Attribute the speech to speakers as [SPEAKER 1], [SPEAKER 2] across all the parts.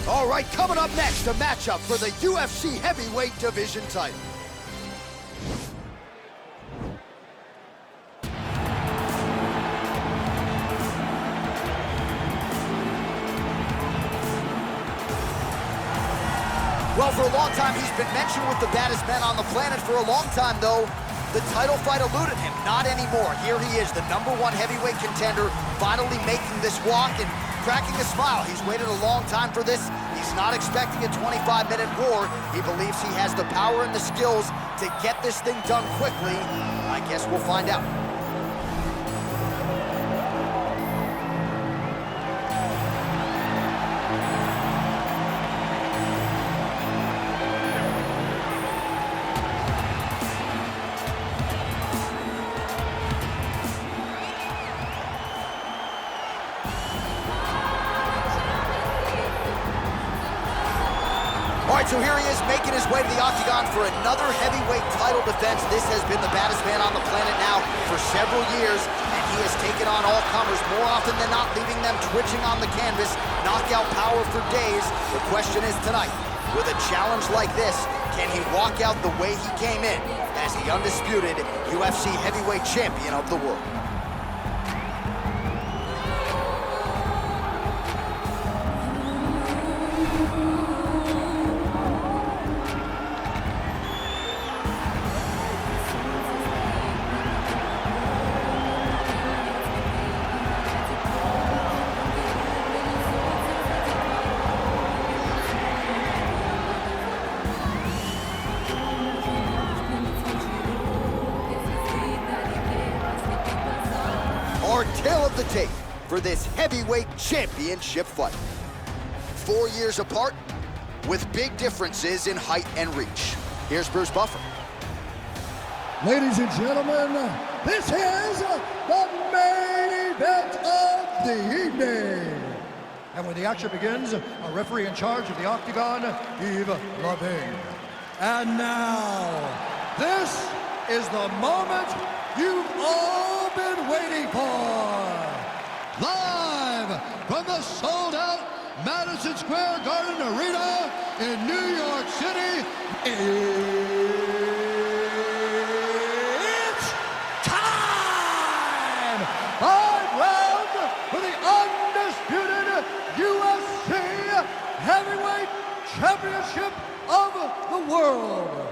[SPEAKER 1] All right, coming up next, a matchup for the UFC heavyweight division title. Well, for a long time, he's been mentioned with the baddest men on the planet. For a long time, though, the title fight eluded him. Not anymore. Here he is, the #1 heavyweight contender, finally making this walk and cracking a smile. He's waited a long time for this. He's not expecting a 25-minute war. He believes he has the power and the skills to get this thing done quickly. I guess we'll find out. All right, so here he is making his way to the octagon for another heavyweight title defense. This has been the baddest man on the planet now for several years, and he has taken on all comers more often than not, leaving them twitching on the canvas. Knockout power for days. The question is tonight, with a challenge like this, can he walk out the way he came in as the undisputed UFC heavyweight champion of the world? Our tale of the tape for this heavyweight championship fight. 4 years apart, with big differences in height and reach. Here's Bruce Buffer.
[SPEAKER 2] Ladies and gentlemen, this is the main event of the evening. And when the action begins, a referee in charge of the octagon, Yves Lavigne. And now, this is the moment you've all been waiting for. Live from the sold-out Madison Square Garden Arena in New York City, it's time! 5 rounds for the undisputed UFC Heavyweight Championship of the world.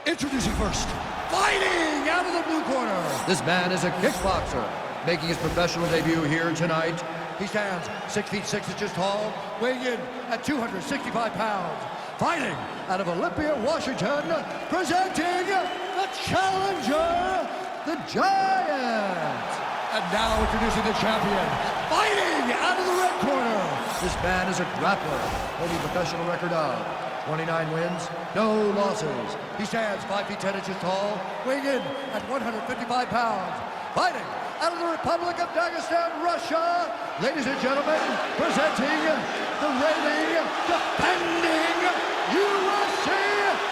[SPEAKER 2] Introducing first, fighting out of the blue corner. This man is a kickboxer, making his professional debut here tonight. He stands 6 feet 6 inches tall, weighing in at 265 pounds. Fighting out of Olympia, Washington, presenting the challenger, the Giant. And now introducing the champion, fighting out of the red corner. This man is a grappler, holding a professional record of 29 wins, no losses. He stands 5 feet 10 inches tall, weighing in at 155 pounds. Fighting out of the Republic of Dagestan, Russia, ladies and gentlemen, presenting the reigning, defending UFC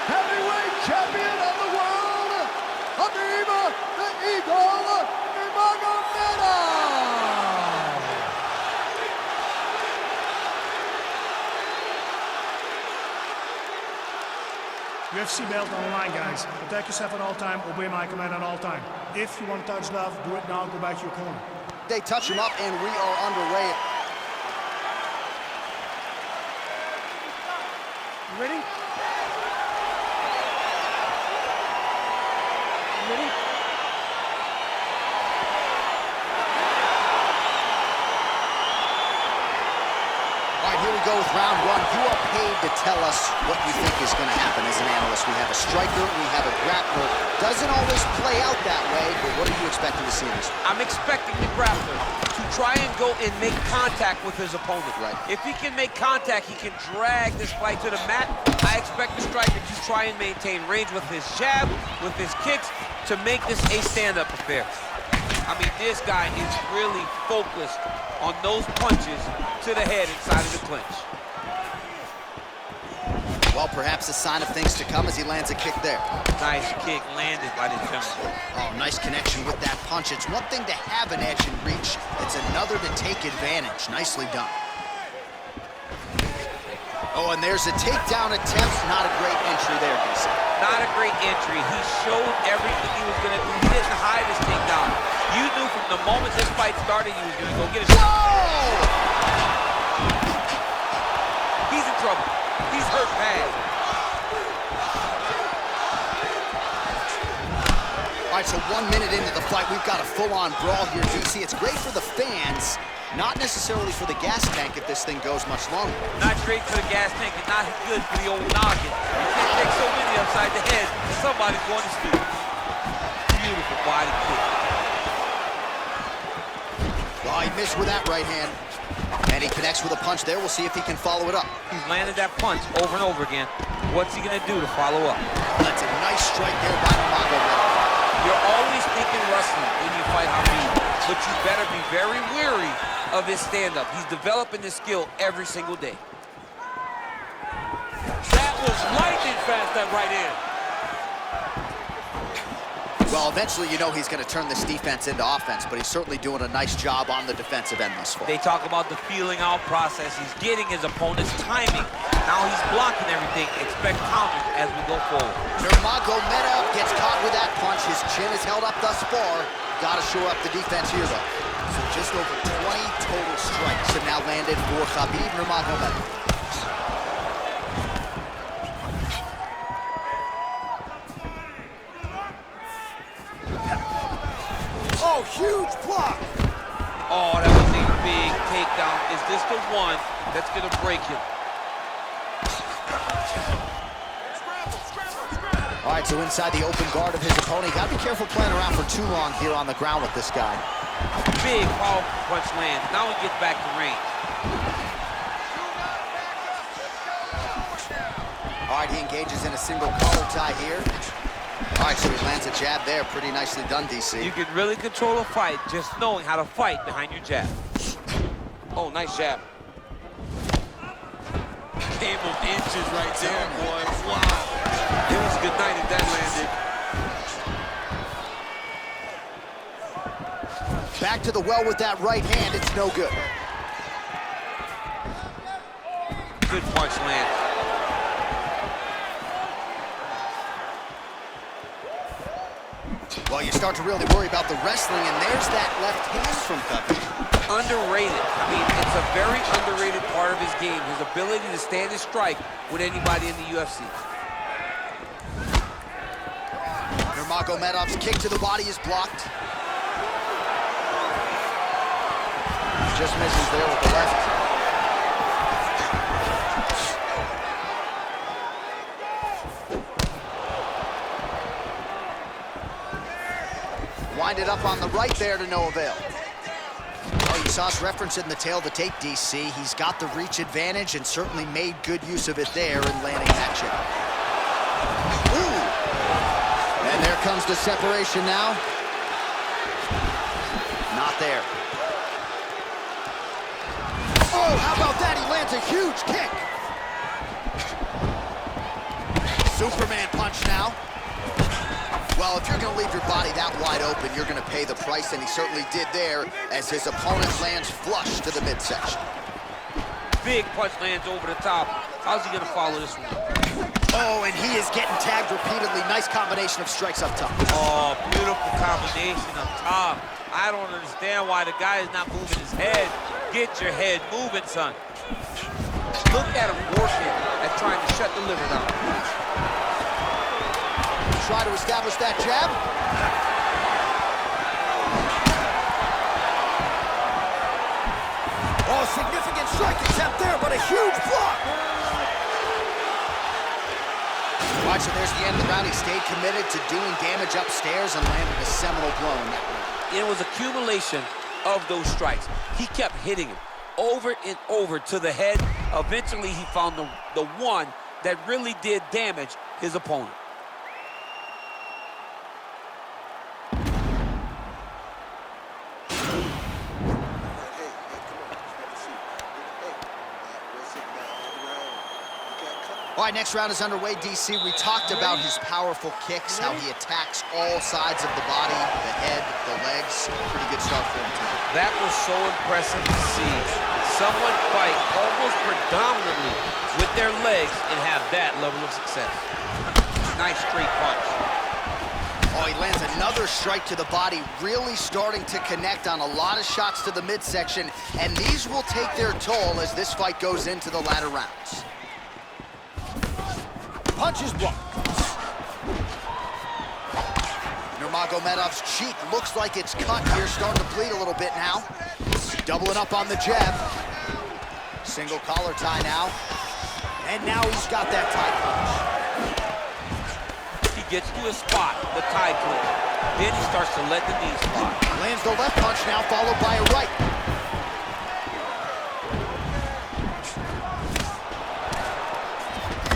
[SPEAKER 2] heavyweight champion of the world, Khabib the Eagle Nurmagomedov.
[SPEAKER 3] UFC belt on the line, guys. Protect yourself at all time, obey my command at all time. If you want to touch love, do it now, go back to your corner.
[SPEAKER 1] They touch him up and we are underway.
[SPEAKER 3] You ready? You ready?
[SPEAKER 1] All right, here we go with round one. You are paid to tell us what you think is going to happen as an analyst. We have a striker, we have a grappler. Doesn't always play out that way, but what are you expecting to see in this?
[SPEAKER 4] I'm expecting the grappler to try and go and make contact with his opponent.
[SPEAKER 1] Right.
[SPEAKER 4] If he can make contact, he can drag this fight to the mat. I expect the striker to try and maintain range with his jab, with his kicks, to make this a stand-up affair. I mean, this guy is really focused on those punches to the head inside of the clinch.
[SPEAKER 1] Well, perhaps a sign of things to come as he lands a kick there.
[SPEAKER 4] Nice kick landed by the gentleman.
[SPEAKER 1] Oh, nice connection with that punch. It's one thing to have an edge and reach. It's another to take advantage. Nicely done. Oh, and there's a takedown attempt. Not a great entry there, DC.
[SPEAKER 4] Not a great entry. He showed everything he was going to do. He didn't hide his takedown. You knew from the moment this fight started he was going to go get a shot. He's in trouble. He's hurt bad.
[SPEAKER 1] All right, so 1 minute into the fight, we've got a full-on brawl here, DC. It's great for the fans, not necessarily for the gas tank if this thing goes much longer.
[SPEAKER 4] Not great for the gas tank and not good for the old noggin. You can't take so many upside the head. Somebody's going to sleep. Beautiful body kick.
[SPEAKER 1] Oh, he missed with that right hand. And he connects with a punch there. We'll see if he can follow it up.
[SPEAKER 4] He's landed that punch over and over again. What's he going to do to follow up?
[SPEAKER 1] That's a nice strike there by Nurmagomedov.
[SPEAKER 4] You're always thinking wrestling when you fight Khabib, but you better be very wary of his stand-up. He's developing this skill every single day.
[SPEAKER 5] That was lightning fast, that right hand.
[SPEAKER 1] Well, eventually you know he's going to turn this defense into offense, but he's certainly doing a nice job on the defensive end thus far.
[SPEAKER 4] They talk about the feeling out process. He's getting his opponent's timing. Now he's blocking everything. Expect counters as we go forward.
[SPEAKER 1] Nurmagomedov gets caught with that punch. His chin is held up thus far. Got to shore up the defense here, though. So just over 20 total strikes have now landed for Khabib Nurmagomedov. Oh, huge block!
[SPEAKER 4] Oh, that was a big takedown. Is this the one that's going to break him?
[SPEAKER 1] All right, so inside the open guard of his opponent. Got to be careful playing around for too long here on the ground with this guy.
[SPEAKER 4] Big, powerful punch lands. Now he gets back to range.
[SPEAKER 1] All right, he engages in a single collar tie here. All right, so he lands a jab there. Pretty nicely done, DC.
[SPEAKER 4] You can really control a fight just knowing how to fight behind your jab. Oh, nice jab.
[SPEAKER 5] Game of inches right there, boys. Wow.
[SPEAKER 4] It was a good night if that landed.
[SPEAKER 1] Back to the well with that right hand. It's no good.
[SPEAKER 4] Good punch lands.
[SPEAKER 1] Well, you start to really worry about the wrestling, and there's that left hand from Khabib.
[SPEAKER 4] Underrated. I mean, it's a very underrated part of his game, his ability to stand and strike with anybody in the UFC.
[SPEAKER 1] Nurmagomedov's kick to the body is blocked. Just misses there with the left. Winded up on the right there to no avail. Oh, you saw us referencing the tail of the tape, DC. He's got the reach advantage and certainly made good use of it there in landing that jab. Ooh! And there comes the separation now. Not there. Oh, how about that? He lands a huge kick. Superman punch now. Well, if you're going to leave your body that wide open, you're going to pay the price, and he certainly did there as his opponent lands flush to the midsection.
[SPEAKER 4] Big punch lands over the top. How's he going to follow this one?
[SPEAKER 1] Oh, and he is getting tagged repeatedly. Nice combination of strikes up top.
[SPEAKER 4] Oh, beautiful combination up top. I don't understand why the guy is not moving his head. Get your head moving, son. Look at him working at trying to shut the liver down.
[SPEAKER 1] Try to establish that jab. Oh, significant strike attempt there, but a huge block. All right, so there's the end of the round. He stayed committed to doing damage upstairs and landed a seminal blow in that round.
[SPEAKER 4] It was accumulation of those strikes. He kept hitting him over and over to the head. Eventually, he found the one that really did damage his opponent.
[SPEAKER 1] All right, next round is underway, DC. We talked about his powerful kicks, how he attacks all sides of the body, the head, the legs. Pretty good start for him tonight.
[SPEAKER 4] That was so impressive to see. Someone fight almost predominantly with their legs and have that level of success. Nice straight punch.
[SPEAKER 1] Oh, he lands another strike to the body, really starting to connect on a lot of shots to the midsection, and these will take their toll as this fight goes into the latter rounds. Punches blocked. Nurmagomedov's cheek looks like it's cut here, starting to bleed a little bit now. Doubling up on the jab. Single collar tie now. And now he's got that tie clinch.
[SPEAKER 4] He gets to a spot, the tie clinch. Then he starts to let the knees fly.
[SPEAKER 1] Lands the left punch now, followed by a right.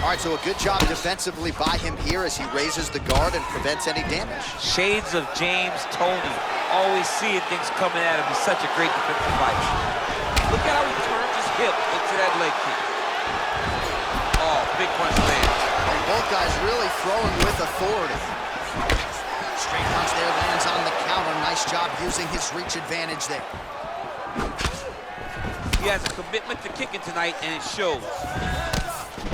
[SPEAKER 1] All right, so a good job defensively by him here as he raises the guard and prevents any damage.
[SPEAKER 4] Shades of James Toney. Always seeing things coming at him. He's such a great defensive fighter. Look at how he turns his hip into that leg kick. Oh, big punch lands.
[SPEAKER 1] And both guys really throwing with authority. Straight punch there lands on the counter. Nice job using his reach advantage there.
[SPEAKER 4] He has a commitment to kicking tonight, and it shows.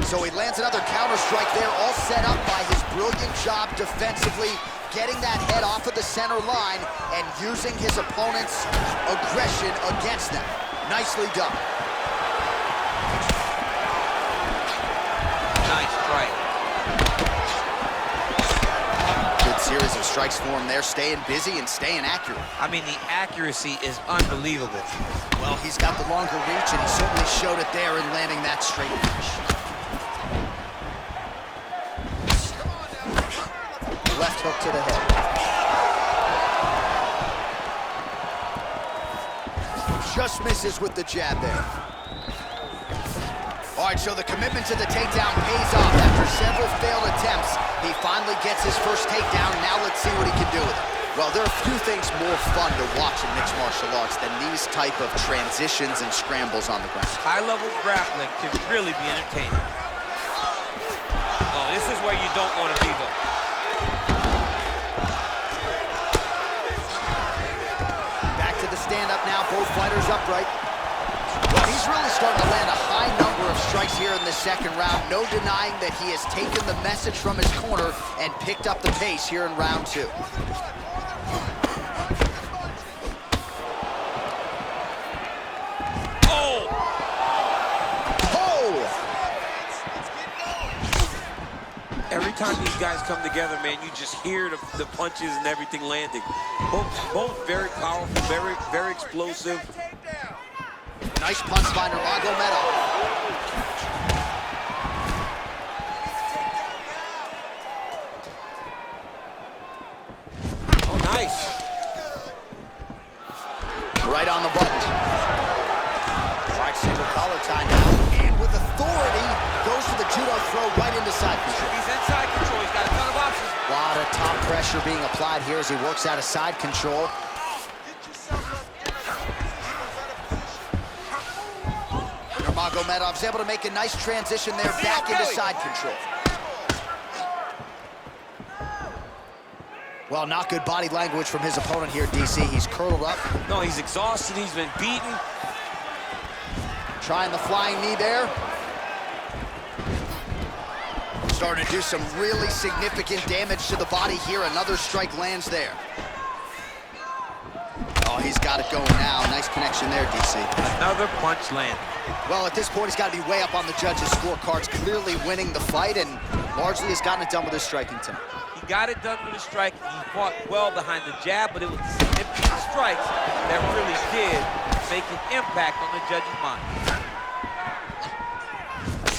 [SPEAKER 1] So he lands another counter strike there, all set up by his brilliant job defensively, getting that head off of the center line and using his opponent's aggression against them. Nicely done.
[SPEAKER 4] Nice strike.
[SPEAKER 1] Good series of strikes for him there, staying busy and staying accurate.
[SPEAKER 4] I mean, the accuracy is unbelievable.
[SPEAKER 1] Well, he's got the longer reach, and he certainly showed it there in landing that straight punch. Left hook to the head. Just misses with the jab there. All right, so the commitment to the takedown pays off. After several failed attempts, he finally gets his first takedown. Now let's see what he can do with it. Well, there are few things more fun to watch in mixed martial arts than these type of transitions and scrambles on the ground.
[SPEAKER 4] High-level grappling can really be entertaining. Oh, this is where you don't want to be, though.
[SPEAKER 1] Stand up now, both fighters upright. Well, he's really starting to land a high number of strikes here in the second round. No denying that he has taken the message from his corner and picked up the pace here in round two.
[SPEAKER 4] Oh!
[SPEAKER 1] Oh!
[SPEAKER 4] Every time these guys come together, man, you just hear the punches and everything landing. Both very powerful, very explosive.
[SPEAKER 1] Nice punch by Nurmagomedov.
[SPEAKER 4] Oh, nice.
[SPEAKER 1] Right on the button. Right single collar tie now. And with authority, goes to the judo throw right into side control.
[SPEAKER 4] He's inside control. He's got a ton of options.
[SPEAKER 1] A lot of top pressure being applied here as he works out of side control. Nurmagomedov's able to make a nice transition there back into side control. Well, not good body language from his opponent here, DC. He's curled up.
[SPEAKER 4] No, he's exhausted. He's been beaten.
[SPEAKER 1] Trying the flying knee there. Starting to do some really significant damage to the body here. Another strike lands there. Oh, he's got it going now. Nice connection there, DC.
[SPEAKER 4] Another punch landed.
[SPEAKER 1] Well, at this point, he's got to be way up on the judges' scorecards, clearly winning the fight, and largely has gotten it done with his striking tonight.
[SPEAKER 4] He got it done with the strike. He fought well behind the jab, but it was significant strikes that really did make an impact on the judge's mind.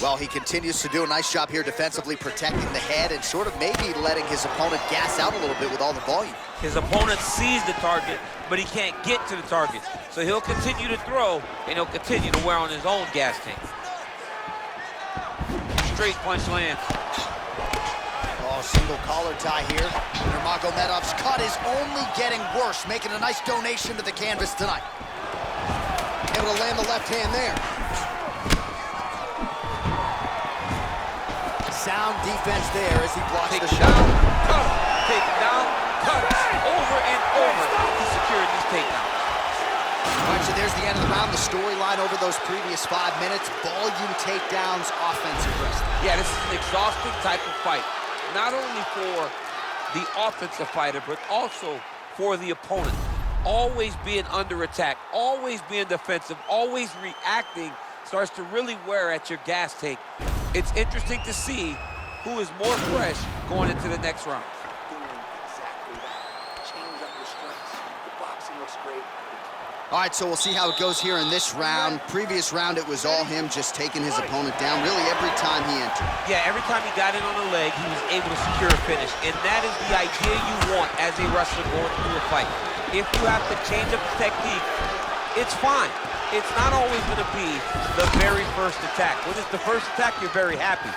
[SPEAKER 1] Well, he continues to do a nice job here defensively, protecting the head and sort of maybe letting his opponent gas out a little bit with all the volume.
[SPEAKER 4] His opponent sees the target, but he can't get to the target. So he'll continue to throw, and he'll continue to wear on his own gas tank. Straight punch lands.
[SPEAKER 1] Oh, single collar tie here. Nurmagomedov's cut is only getting worse, making a nice donation to the canvas tonight. Able to land the left hand there. Sound defense there as he blocks
[SPEAKER 4] Take
[SPEAKER 1] the
[SPEAKER 4] him
[SPEAKER 1] shot.
[SPEAKER 4] down, cut him. Take him down, cut him. Over and over, he secured these takedowns.
[SPEAKER 1] All right, so there's the end of the round. The storyline over those previous 5 minutes. Volume takedowns, offensive wrestling.
[SPEAKER 4] Yeah, this is an exhausting type of fight. Not only for the offensive fighter, but also for the opponent. Always being under attack, always being defensive, always reacting starts to really wear at your gas tank. It's interesting to see who is more fresh going into the next round.
[SPEAKER 6] Exactly that. Change up your strengths. The boxing looks great.
[SPEAKER 1] All right, so we'll see how it goes here in this round. Previous round, it was all him just taking his opponent down really every time he entered.
[SPEAKER 4] Yeah, every time he got in on the leg, he was able to secure a finish. And that is the idea you want as a wrestler going through a fight. If you have to change up the technique, it's fine. It's not always going to be the very first attack. When it's the first attack, you're very happy.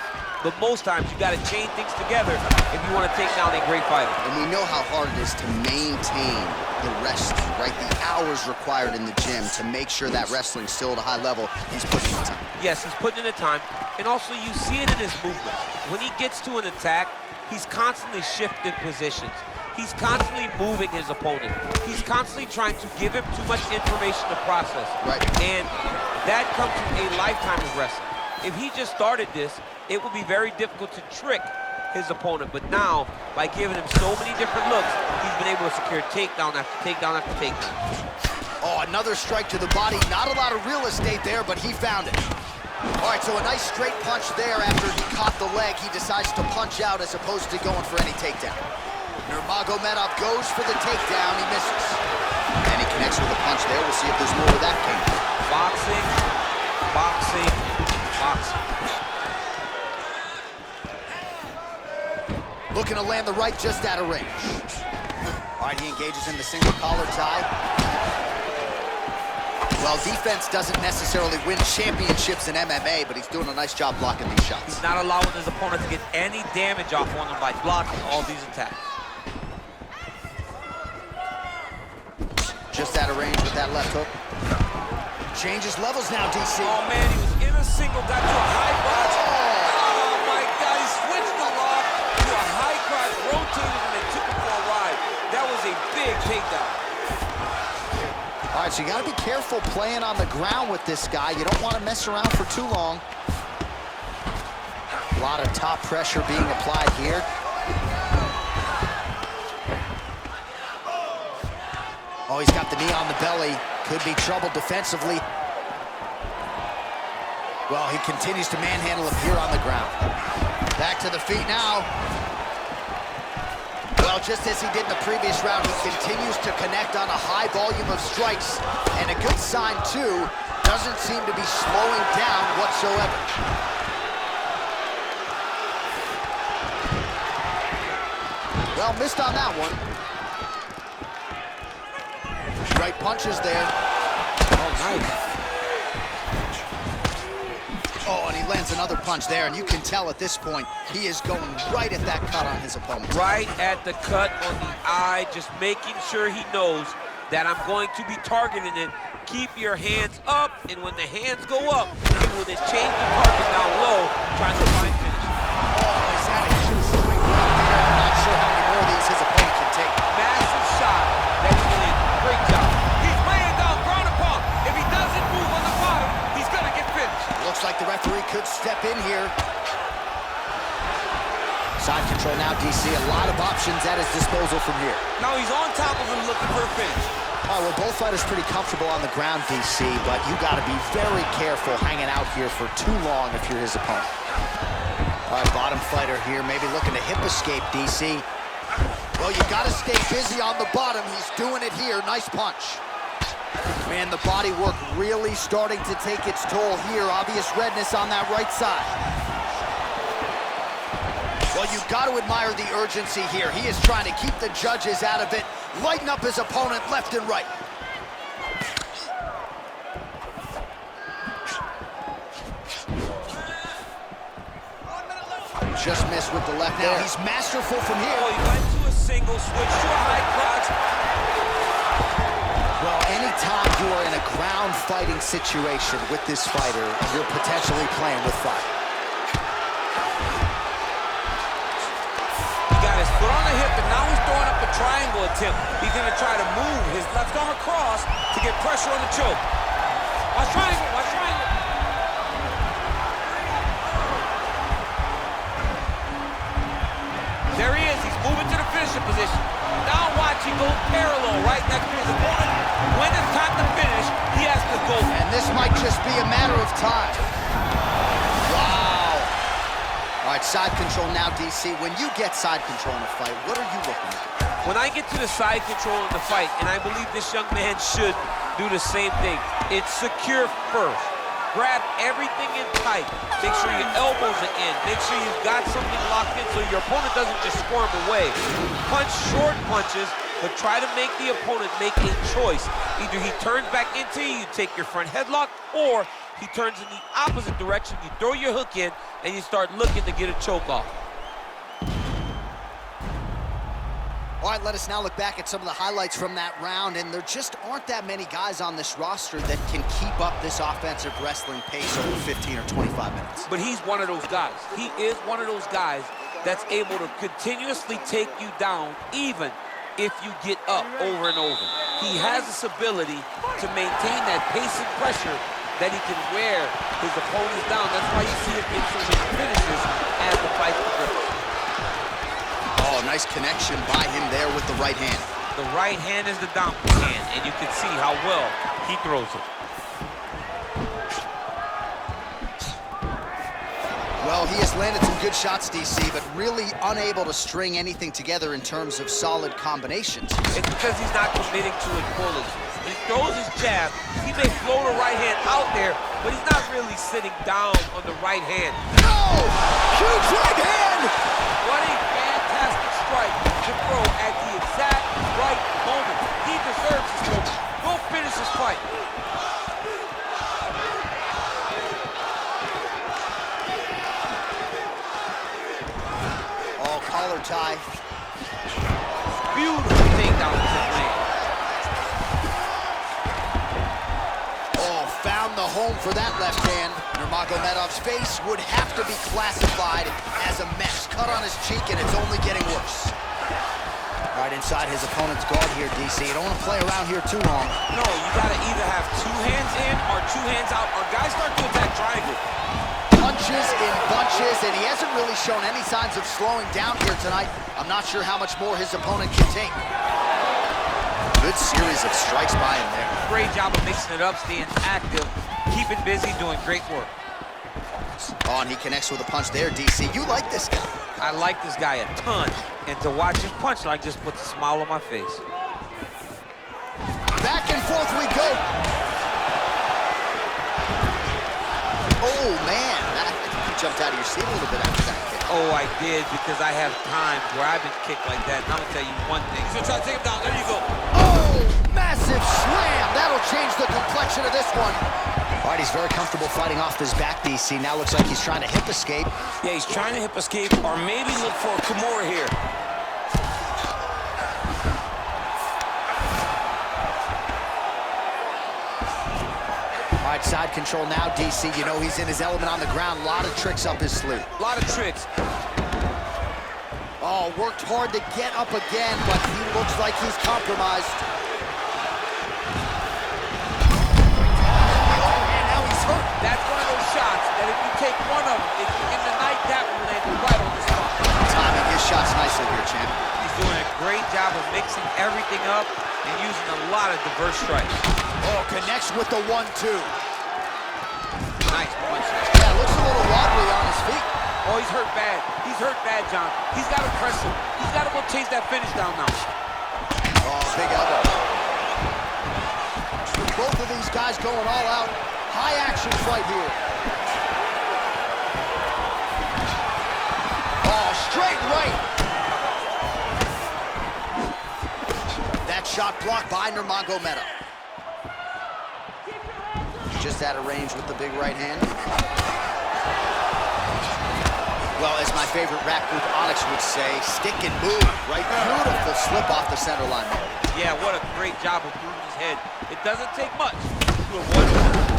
[SPEAKER 4] But most times, you got to chain things together if you want to take down a great fighter.
[SPEAKER 1] And we know how hard it is to maintain the wrestling, right? The hours required in the gym to make sure that wrestling's still at a high level. He's putting in the time.
[SPEAKER 4] Yes, he's putting in the time. And also, you see it in his movement. When he gets to an attack, he's constantly shifting positions. He's constantly moving his opponent. He's constantly trying to give him too much information to process.
[SPEAKER 1] Right.
[SPEAKER 4] And that comes from a lifetime of wrestling. If he just started this, it would be very difficult to trick his opponent. But now, by giving him so many different looks, he's been able to secure takedown after takedown after takedown.
[SPEAKER 1] Oh, another strike to the body. Not a lot of real estate there, but he found it. All right, so a nice straight punch there after he caught the leg. He decides to punch out as opposed to going for any takedown. Nurmagomedov goes for the takedown. He misses. And he connects with a punch there. We'll see if there's more where that came from.
[SPEAKER 4] Boxing, boxing, boxing.
[SPEAKER 1] Looking to land the right just out of range. All right, he engages in the single collar tie. Well, defense doesn't necessarily win championships in MMA, but he's doing a nice job blocking these shots.
[SPEAKER 4] He's not allowing his opponent to get any damage off on him by blocking all these attacks.
[SPEAKER 1] Just out of range with that left hook. Changes levels now, DC.
[SPEAKER 4] Oh, man, he was in a single, got to a high crotch. Oh, my God, he switched the lock to a high crotch, rotated, and then took him for a ride. That was a big takedown.
[SPEAKER 1] All right, so you got to be careful playing on the ground with this guy. You don't want to mess around for too long. A lot of top pressure being applied here. Oh, he's got the knee on the belly. Could be trouble defensively. Well, he continues to manhandle him here on the ground. Back to the feet now. Well, just as he did in the previous round, he continues to connect on a high volume of strikes. And a good sign, too, doesn't seem to be slowing down whatsoever. Well, missed on that one. Right punches there.
[SPEAKER 4] Oh, nice.
[SPEAKER 1] Oh, and he lands another punch there, and you can tell at this point, he is going right at that cut on his opponent.
[SPEAKER 4] Right at the cut on the eye, just making sure he knows that I'm going to be targeting it. Keep your hands up, and when the hands go up, he will then change the target down low, trying to find finish.
[SPEAKER 1] Oh, he's had a huge swing right there. I'm not sure how many more of these his opponent can take.
[SPEAKER 4] Massive shot that he did. Great job. He's laying down ground and pound. If he doesn't move on the bottom, he's gonna get finished.
[SPEAKER 1] Looks like the referee could step in here. Side control now, DC. A lot of options at his disposal from here.
[SPEAKER 4] Now he's on top of him looking for a finish.
[SPEAKER 1] All right, well, both fighters pretty comfortable on the ground, DC, but you got to be very careful hanging out here for too long if you're his opponent. All right, bottom fighter here, maybe looking to hip escape, DC. Well, you got to stay busy on the bottom. He's doing it here. Nice punch. Man, the body work really starting to take its toll here. Obvious redness on that right side. Well, you've got to admire the urgency here. He is trying to keep the judges out of it, lighten up his opponent left and right. Just missed with the left there. Now he's masterful from here.
[SPEAKER 4] Oh, he went to a single, switched to a high crotch.
[SPEAKER 1] Well, anytime you are in a ground fighting situation with this fighter, you're potentially playing with fire.
[SPEAKER 4] triangle attempt. He's going to try to move his left arm across to get pressure on the choke. Watch triangle, watch triangle. There he is, he's moving to the finishing position. Now watch, he goes parallel right next to his opponent. When it's time to finish, he has to go.
[SPEAKER 1] And this might just be a matter of time. Wow. All right, side control now, DC. When you get side control in a fight, what are you looking at?
[SPEAKER 4] When I get to the side control in the fight, and I believe this young man should do the same thing, it's secure first. Grab everything in tight. Make sure your elbows are in. Make sure you've got something locked in so your opponent doesn't just squirm away. Punch short punches, but try to make the opponent make a choice. Either he turns back into you, you take your front headlock, or he turns in the opposite direction, you throw your hook in, and you start looking to get a choke off.
[SPEAKER 1] All right, let us now look back at some of the highlights from that round, and there just aren't that many guys on this roster that can keep up this offensive wrestling pace over 15 or 25 minutes.
[SPEAKER 4] But he's one of those guys. He is one of those guys that's able to continuously take you down, even if you get up over and over. He has this ability to maintain that pace and pressure that he can wear his opponents down. That's why you see him get so many finishes as the fight progresses.
[SPEAKER 1] Oh, nice connection by him there with the right hand.
[SPEAKER 4] The right hand is the dominant hand, and you can see how well he throws it.
[SPEAKER 1] Well, he has landed some good shots, DC, but really unable to string anything together in terms of solid combinations.
[SPEAKER 4] It's because he's not committing to it fully. He throws his jab, he may float a right hand out there, but he's not really sitting down on the right hand.
[SPEAKER 1] Oh! Huge right hand!
[SPEAKER 4] What a fantastic strike to throw at the exact right moment. He deserves this moment. Go finish this fight.
[SPEAKER 1] Oh, collar tie.
[SPEAKER 4] Beautiful takedown to the land.
[SPEAKER 1] Oh, found the home for that left hand. Nurmagomedov's face would have to be classified as a mess. Cut on his cheek, and it's only getting worse. Right inside his opponent's guard here, DC. You don't want to play around here too long.
[SPEAKER 4] No, you gotta either have two hands in or two hands out, or guys start to attack triangle.
[SPEAKER 1] Punches in bunches, and he hasn't really shown any signs of slowing down here tonight. I'm not sure how much more his opponent can take. Good series of strikes by him there.
[SPEAKER 4] Great job of mixing it up, staying active, keeping busy, doing great work.
[SPEAKER 1] Oh, and he connects with a punch there, DC. You like this guy.
[SPEAKER 4] I like this guy a ton, and to watch him punch like just puts a smile on my face.
[SPEAKER 1] Back and forth we go. Oh, man. I think you jumped out of your seat a little bit after that kick.
[SPEAKER 4] Oh, I did, because I have times where I've been kicked like that, and I'm gonna tell you one thing. He's gonna try to take him down. There you go.
[SPEAKER 1] Oh, massive slam. That'll change the complexion of this one. All right, he's very comfortable fighting off his back, DC. Now looks like he's trying to hip escape.
[SPEAKER 7] Yeah, he's trying to hip escape, or maybe look for a Kimura here.
[SPEAKER 1] All right, side control now, DC. You know he's in his element on the ground. A lot of tricks up his sleeve.
[SPEAKER 4] A lot of tricks.
[SPEAKER 1] Oh, worked hard to get up again, but he looks like he's compromised.
[SPEAKER 4] That's one of those shots that if you take one of them, if you end the night, that will land you right on the spot.
[SPEAKER 1] Timing his shots nicely here, champ.
[SPEAKER 4] He's doing a great job of mixing everything up and using a lot of diverse strikes.
[SPEAKER 1] Oh, connects with the 1-2.
[SPEAKER 4] Nice punch.
[SPEAKER 1] Yeah, looks a little wobbly on his feet.
[SPEAKER 4] Oh, he's hurt bad. He's hurt bad, John. He's got to press him. He's got to go chase that finish down now.
[SPEAKER 1] Oh, big elbow. Both of these guys going all out. High action fight here. Oh, straight right. That shot blocked by Nurmagomedov. Just out of range with the big right hand. Well, as my favorite rap group Onyx would say, stick and move, right? Beautiful slip off the center line there.
[SPEAKER 4] Yeah, what a great job of moving his head. It doesn't take much to avoid it.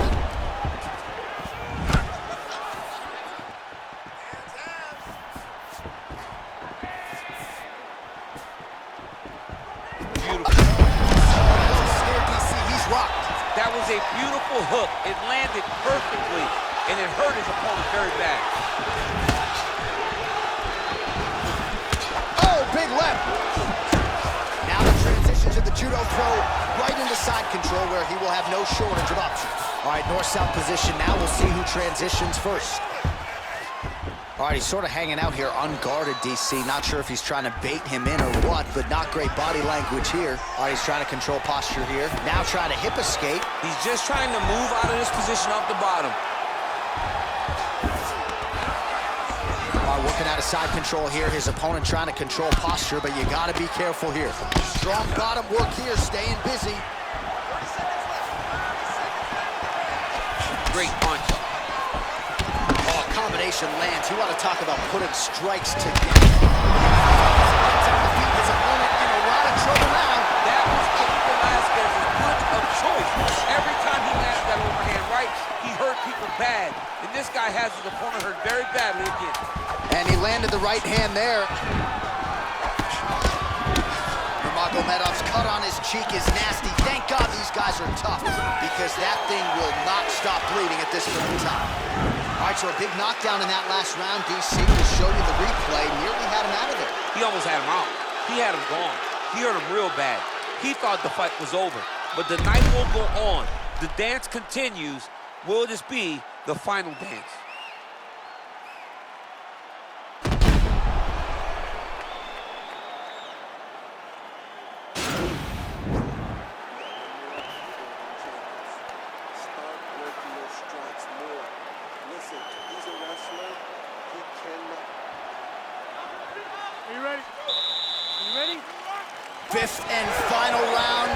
[SPEAKER 4] was a beautiful hook. It landed perfectly, and it hurt his opponent very bad.
[SPEAKER 1] Oh, big left. Now the transition to the judo throw right into side control where he will have no shortage of options. All right, north-south position. Now we'll see who transitions first. All right, he's sort of hanging out here unguarded, DC. Not sure if he's trying to bait him in or what, but not great body language here. All right, he's trying to control posture here. Now trying to hip escape.
[SPEAKER 7] He's just trying to move out of this position off the bottom.
[SPEAKER 1] All right, working out of side control here. His opponent trying to control posture, but you got to be careful here. Strong bottom work here, staying busy.
[SPEAKER 4] Great punch.
[SPEAKER 1] Combination lands. You want to talk about putting strikes together. His opponent in a lot of trouble now.
[SPEAKER 4] That was Khabib Velasquez's punch of choice. Every time he landed that overhand right, he hurt people bad. And this guy has his opponent hurt very badly again.
[SPEAKER 1] And he landed the right hand there. Nurmagomedov's cut on his cheek is nasty. Thank God these guys are tough, because that thing will not stop bleeding at this point in time. All right, so a big knockdown in that last round, DC, to show you the replay. Nearly had him out of there.
[SPEAKER 4] He almost had him out. He had him gone. He hurt him real bad. He thought the fight was over. But the night will go on. The dance continues. Will this be the final dance?
[SPEAKER 1] Fifth and final round.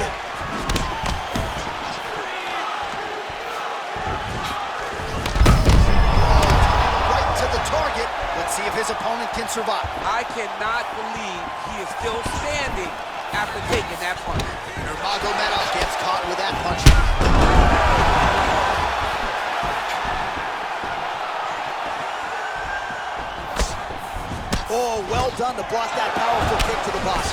[SPEAKER 1] Right to the target. Let's see if his opponent can survive.
[SPEAKER 4] I cannot believe he is still standing after taking that punch.
[SPEAKER 1] Nurmagomedov gets caught with that punch. Oh, well done to block that powerful kick to the body.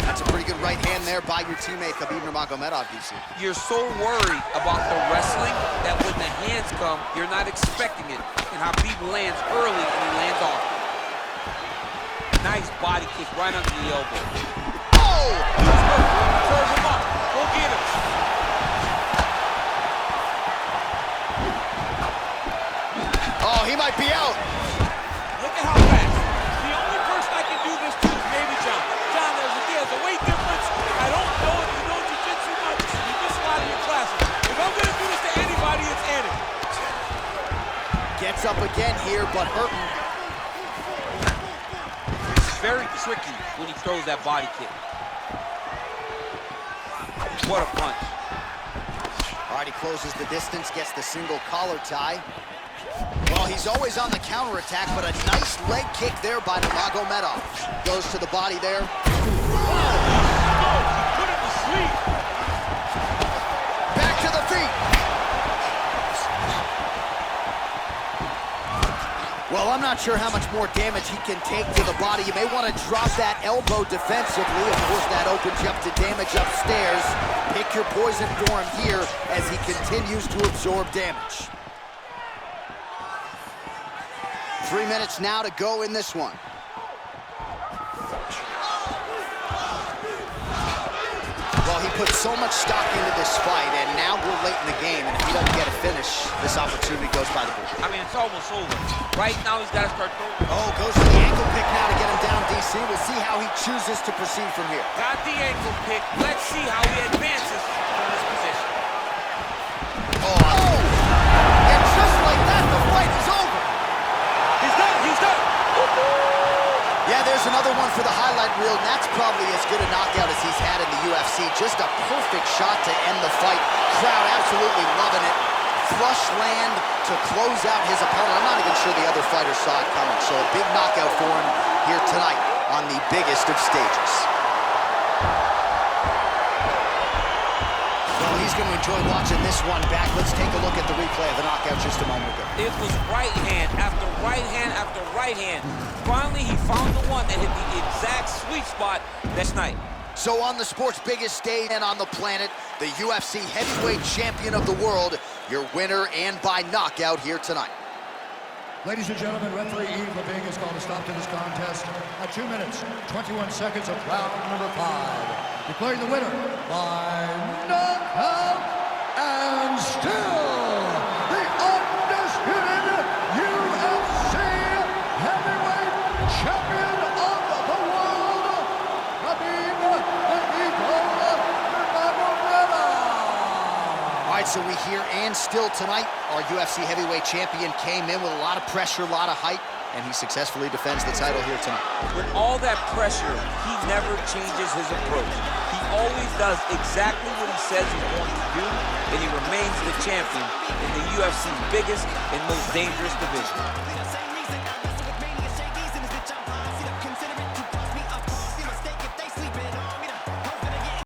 [SPEAKER 1] That's a pretty good right hand there by your teammate, Khabib Nurmagomedov, DC.
[SPEAKER 4] You're so worried about the wrestling that when the hands come, you're not expecting it. And Khabib lands early and he lands off. Nice body kick right under the elbow.
[SPEAKER 1] Oh!
[SPEAKER 4] Curve him up. Go get him.
[SPEAKER 1] Oh, he might be out.
[SPEAKER 4] Look at how fast. The only person I can do this to is maybe John. John, there's a weight difference. I don't know if you know jiu-jitsu much. You miss a lot of your classes. If I'm going to do this to anybody, it's Eddie.
[SPEAKER 1] Gets up again here, but hurting.
[SPEAKER 4] It's very tricky when he throws that body kick. What a punch.
[SPEAKER 1] All right, he closes the distance, gets the single collar tie. Well, he's always on the counterattack, but a nice leg kick there by Nurmagomedov. Goes to the body there.
[SPEAKER 4] Put him to sleep.
[SPEAKER 1] Back to the feet. Well, I'm not sure how much more damage he can take to the body. You may want to drop that elbow defensively. Of course, that opens you up to damage upstairs. Pick your poison for him here as he continues to absorb damage. 3 minutes now to go in this one. Well, he put so much stock into this fight, and now we're late in the game, and if he doesn't get a finish, this opportunity goes by the board.
[SPEAKER 4] I mean, it's almost over. Right now, he's got to start throwing.
[SPEAKER 1] Oh, goes to the ankle pick now to get him down, DC. We'll see how he chooses to proceed from here.
[SPEAKER 4] Got the ankle pick. Let's see how he advances from this position.
[SPEAKER 1] Oh! And just like that, the fight is over.
[SPEAKER 4] He's done. He's done.
[SPEAKER 1] Yeah, there's another one for the highlight reel, and that's probably as good a knockout as he's had in the UFC. Just a perfect shot to end the fight. Crowd absolutely loving it. Flush land to close out his opponent. I'm not even sure the other fighter saw it coming. So a big knockout for him here tonight on the biggest of stages. Well, he's going to enjoy watching this one back. Let's take a look at the replay of the knockout just a moment ago.
[SPEAKER 4] It was right hand after right hand after right hand. Finally, he found the one that hit the exact sweet spot this night.
[SPEAKER 1] So on the sport's biggest stage and on the planet, the UFC heavyweight champion of the world, your winner and by knockout here tonight.
[SPEAKER 2] Ladies and gentlemen, referee Yves Lavigne has called a stop to this contest at 2 minutes, 21 seconds of round number 5. Declaring the winner by knockout and still the undisputed UFC heavyweight champion of the world, Khabib Nurmagomedov.
[SPEAKER 1] All right, so we hear and still tonight, our UFC heavyweight champion came in with a lot of pressure, a lot of hype, and he successfully defends the title here tonight.
[SPEAKER 4] With all that pressure, he never changes his approach. He always does exactly what he says he's going to do, and he remains the champion in the UFC's biggest and most dangerous division.